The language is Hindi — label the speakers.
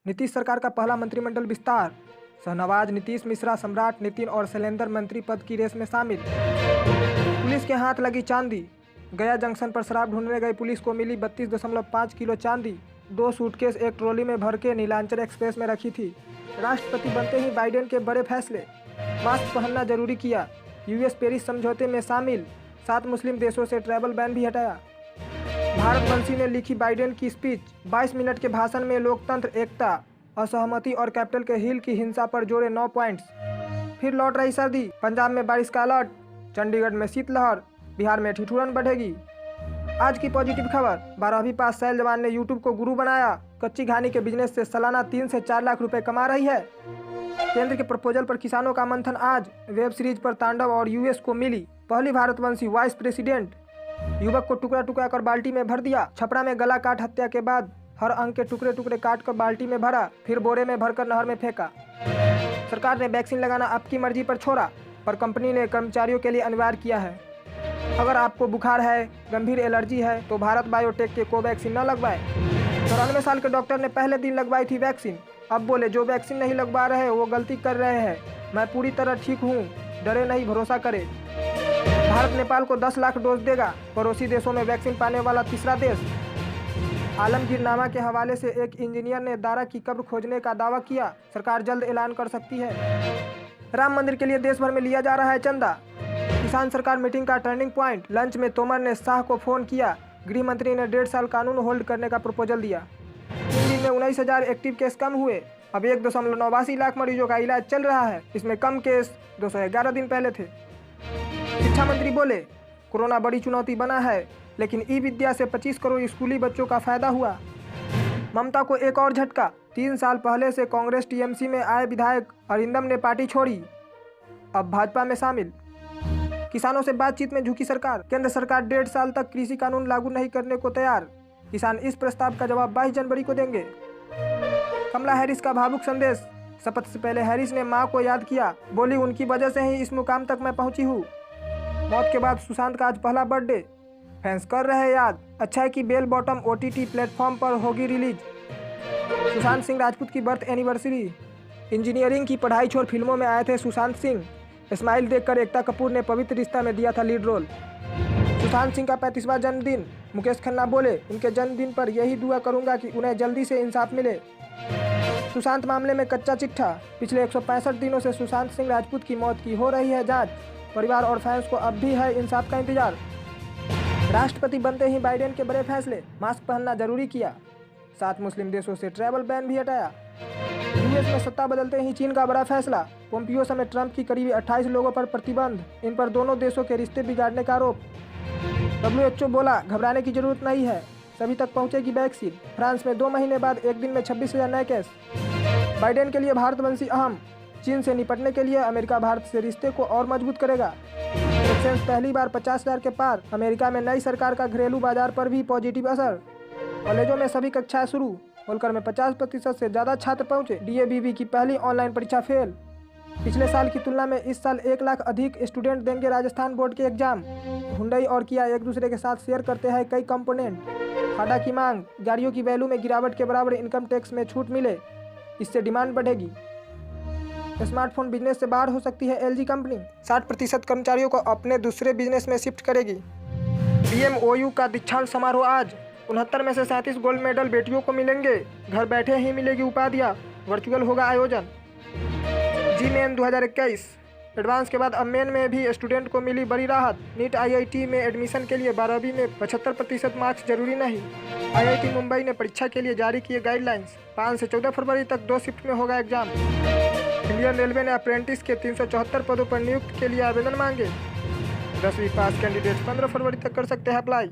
Speaker 1: नीतीश सरकार का पहला मंत्रिमंडल विस्तार। शाहनवाज, नीतीश मिश्रा, सम्राट, नितिन और शैलेंद्र मंत्री पद की रेस में शामिल। पुलिस के हाथ लगी चांदी। गया जंक्शन पर शराब ढूंढने गई पुलिस को मिली 32.5 किलो चांदी। 2 सूटकेस एक ट्रॉली में भर के नीलांचल एक्सप्रेस में रखी थी। राष्ट्रपति बनते ही बाइडेन के बड़े फैसले। मास्क पहनना जरूरी किया। यूएस पेरिस समझौते में शामिल। 7 मुस्लिम देशों से ट्रैवल बैन भी हटाया। भारतवंशी ने लिखी बाइडेन की स्पीच। 22 मिनट के भाषण में लोकतंत्र, एकता, असहमति और कैपिटल के हिल की हिंसा पर जोड़े 9 पॉइंट्स। फिर लौट रही सर्दी। पंजाब में बारिश का अलर्ट। चंडीगढ़ में शीतलहर। बिहार में ठिठुरन बढ़ेगी। आज की पॉजिटिव खबर। 12वीं पास सैल जवान ने यूट्यूब को गुरु बनाया। कच्ची घानी के बिजनेस से सालाना 3 से 4 लाख रुपए कमा रही है। केंद्र के प्रपोजल पर किसानों का मंथन आज। वेब सीरीज पर तांडव और यूएस को मिली पहली भारतवंशी वाइस प्रेसिडेंट। युवक को टुकड़ा टुकड़ा कर बाल्टी में भर दिया। छपरा में गला काट हत्या के बाद हर अंग के टुकड़े टुकड़े काट कर बाल्टी में भरा, फिर बोरे में भरकर नहर में फेंका। सरकार ने वैक्सीन लगाना आपकी मर्जी पर छोड़ा, पर कंपनी ने कर्मचारियों के लिए अनिवार्य किया है। अगर आपको बुखार है, गंभीर एलर्जी है तो भारत बायोटेक के कोवैक्सीन न लगवाए। 94 साल के डॉक्टर ने पहले दिन लगवाई थी वैक्सीन। अब बोले जो वैक्सीन नहीं लगवा रहे वो गलती कर रहे हैं। मैं पूरी तरह ठीक हूँ, डरे नहीं, भरोसा करें। भारत नेपाल को 10 लाख डोज देगा। पड़ोसी देशों में वैक्सीन पाने वाला तीसरा देश। आलमगीरनामा के हवाले से एक इंजीनियर ने दारा की कब्र खोजने का दावा किया। सरकार जल्द ऐलान कर सकती है। राम मंदिर के लिए देश भर में लिया जा रहा है चंदा। किसान सरकार मीटिंग का टर्निंग पॉइंट। लंच में तोमर ने शाह को फोन किया। गृह मंत्री ने 1.5 साल कानून होल्ड करने का प्रपोजल दिया। 3 दिन में 19,000 एक्टिव केस कम हुए। अब 1.89 लाख मरीजों का इलाज चल रहा है। इसमें कम केस 211 दिन पहले थे। शिक्षा मंत्री बोले कोरोना बड़ी चुनौती बना है, लेकिन ई विद्या से 25 करोड़ स्कूली बच्चों का फायदा हुआ। ममता को एक और झटका। 3 साल पहले से कांग्रेस टीएमसी में आए विधायक अरिंदम ने पार्टी छोड़ी, अब भाजपा में शामिल। किसानों से बातचीत में झुकी सरकार। केंद्र सरकार 1.5 साल तक कृषि कानून लागू नहीं करने को तैयार। किसान इस प्रस्ताव का जवाब 22 जनवरी को देंगे। कमला हैरिस का भावुक संदेश। शपथ से पहले हैरिस ने मां को याद किया। बोली उनकी वजह से ही इस मुकाम तक मैं पहुंची हूँ। मौत के बाद सुशांत का आज पहला बर्थडे। फैंस कर रहे हैं याद। अच्छा है कि बेल बॉटम OTT प्लेटफॉर्म पर होगी रिलीज। सुशांत सिंह राजपूत की बर्थ एनिवर्सरी। इंजीनियरिंग की पढ़ाई छोड़ फिल्मों में आए थे सुशांत सिंह। स्माइल देखकर एकता कपूर ने पवित्र रिश्ता में दिया था लीड रोल। सुशांत सिंह का 35वां जन्मदिन। मुकेश खन्ना बोले उनके जन्मदिन पर यही दुआ करूंगा कि उन्हें जल्दी से इंसाफ मिले। सुशांत मामले में कच्चा चिट्ठा। पिछले 165 दिनों से सुशांत सिंह राजपूत की मौत की हो रही है जांच। परिवार और फैंस को अब भी है इंसाफ का इंतजार। राष्ट्रपति बनते ही बाइडेन के बड़े फैसले। मास्क पहनना जरूरी किया। 7 मुस्लिम देशों से ट्रैवल बैन भी हटाया। यूएस में सत्ता बदलते ही चीन का बड़ा फैसला। पोम्पियो समेत ट्रंप की करीब 28 लोगों पर प्रतिबंध। इन पर दोनों देशों के रिश्ते बिगाड़ने का आरोप। WHO बोला घबराने की जरूरत नहीं है, सभी तक पहुंचेगी वैक्सीन। फ्रांस में 2 महीने बाद एक दिन में 26,000 नए केस। बाइडेन के लिए भारतवंशी अहम। चीन से निपटने के लिए अमेरिका भारत से रिश्ते को और मजबूत करेगा। सेंसेक्स पहली बार 50,000 के पार। अमेरिका में नई सरकार का घरेलू बाजार पर भी पॉजिटिव असर। कॉलेजों में सभी कक्षाएं शुरू। होलकर में 50% से ज़्यादा छात्र पहुंचे। DABB की पहली ऑनलाइन परीक्षा फेल। पिछले साल की तुलना में इस साल 1 लाख अधिक स्टूडेंट देंगे राजस्थान बोर्ड के एग्जाम। हुंडई और किया एक दूसरे के साथ शेयर करते हैं कई कंपोनेंट। खाड़ा की मांग। गाड़ियों की वैल्यू में गिरावट के बराबर इनकम टैक्स में छूट मिले, इससे डिमांड बढ़ेगी। स्मार्टफोन बिजनेस से बाहर हो सकती है LG कंपनी। 60% कर्मचारियों को अपने दूसरे बिजनेस में शिफ्ट करेगी। BMOU का दीक्षांत समारोह आज। 69 में से 37 गोल्ड मेडल बेटियों को मिलेंगे। घर बैठे ही मिलेगी उपाधियाँ। वर्चुअल होगा आयोजन। GMAIN 2021 एडवांस के बाद अब मेन में भी स्टूडेंट को मिली बड़ी राहत। नीट IIT में एडमिशन के लिए 12वीं में 75% मार्क्स जरूरी नहीं। IIT मुंबई ने परीक्षा के लिए जारी किए गाइडलाइंस। 5 से 14 फरवरी तक 2 शिफ्ट में होगा एग्जाम। इंडियन रेलवे ने अप्रेंटिस के 374 पदों पर नियुक्ति के लिए आवेदन मांगे। 10वीं पास कैंडिडेट 15 फरवरी तक कर सकते हैं अप्लाई।